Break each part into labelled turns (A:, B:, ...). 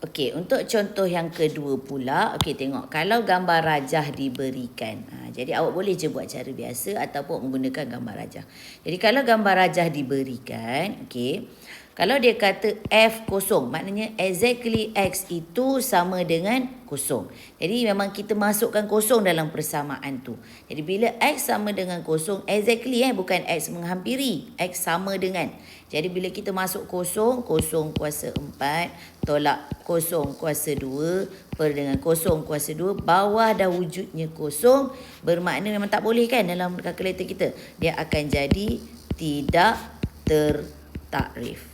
A: Okey, untuk contoh yang kedua pula, okey tengok kalau gambar rajah diberikan. Jadi awak boleh je buat cara biasa ataupun menggunakan gambar rajah. Jadi kalau gambar rajah diberikan, okey. Kalau dia kata F kosong, maknanya exactly X itu sama dengan kosong. Jadi memang kita masukkan kosong dalam persamaan tu. Jadi bila X sama dengan kosong, exactly bukan X menghampiri, X sama dengan. Jadi bila kita masuk kosong, kosong kuasa 4, tolak kosong kuasa 2, per dengan kosong kuasa 2, bawah dah wujudnya kosong, bermakna memang tak boleh kan dalam kalkulator kita. Dia akan jadi tidak tertakrif.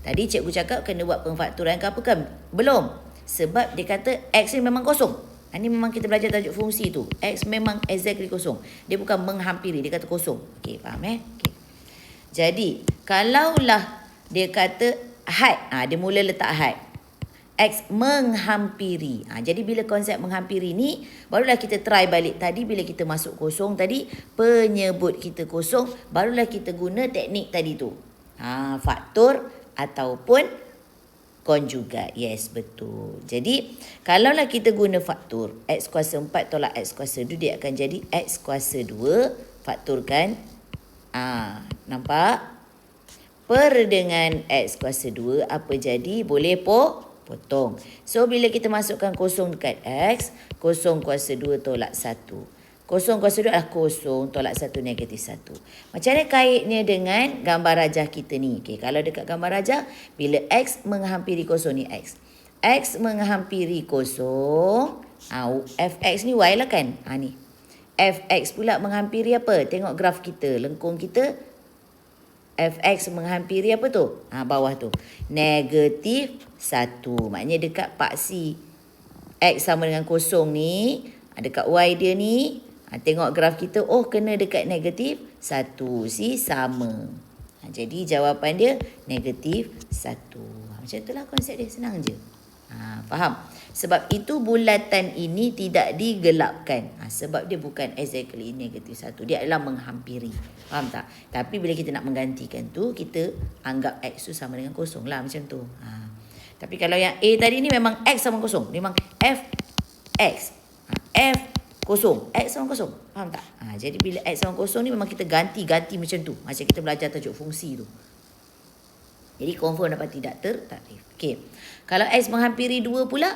A: Tadi cikgu cakap kena buat pemfakturan ke apa kan? Belum. Sebab dia kata X ni memang kosong. Ini memang kita belajar tajuk fungsi tu. X memang exactly kosong. Dia bukan menghampiri. Dia kata kosong. Okey, faham Okay. Jadi, kalaulah dia kata had. Dia mula letak had. X menghampiri. Jadi bila konsep menghampiri ni, barulah kita try balik tadi. Bila kita masuk kosong tadi, penyebut kita kosong. Barulah kita guna teknik tadi tu. Faktor ataupun konjugat. Yes, betul. Jadi, kalaulah kita guna faktor, X kuasa 4 tolak X kuasa 2, dia akan jadi X kuasa 2, fakturkan. Nampak? Per dengan X kuasa 2, apa jadi? Boleh potong. So, bila kita masukkan kosong dekat X, kosong kuasa 2 tolak 1. Kosong kuasa 2 adalah kosong, tolak 1 negatif 1. Macam mana kaitnya dengan gambar rajah kita ni? Okay, kalau dekat gambar rajah, bila X menghampiri kosong ni X. X menghampiri kosong, Fx ni Y lah kan? Ni. Fx pula menghampiri apa? Tengok graf kita, lengkung kita. Fx menghampiri apa tu? Bawah tu. Negatif 1. Maknanya dekat paksi X sama dengan kosong ni, dekat Y dia ni, tengok graf kita, kena dekat negatif 1. Sama. Jadi jawapan dia negatif 1. Macam itulah konsep dia, senang je. Faham? Sebab itu bulatan ini tidak digelapkan. Sebab dia bukan exactly negatif 1. Dia adalah menghampiri. Faham tak? Tapi bila kita nak menggantikan tu, kita anggap X tu sama dengan kosong lah macam tu. Tapi kalau yang A tadi ni memang X sama kosong. Memang Fx. F kosong. X sama kosong. Faham tak? Jadi bila X sama kosong ni memang kita ganti macam tu. Macam kita belajar tajuk fungsi tu. Jadi confirm dapat tidak tertakrif. Okey. Kalau X menghampiri 2 pula,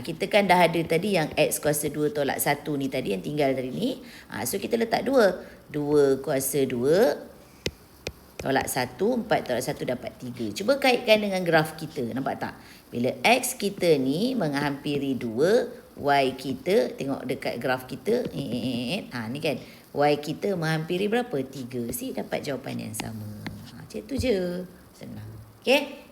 A: kita kan dah ada tadi yang X kuasa 2 tolak 1 ni tadi yang tinggal tadi ni. So kita letak 2. 2 kuasa 2 tolak 1. 4 tolak 1 dapat 3. Cuba kaitkan dengan graf kita. Nampak tak? Bila X kita ni menghampiri 2, Y kita, tengok dekat graf kita. Ni kan. Y kita menghampiri berapa? 3. Dapat jawapan yang sama. Macam tu je. Senang. Okay?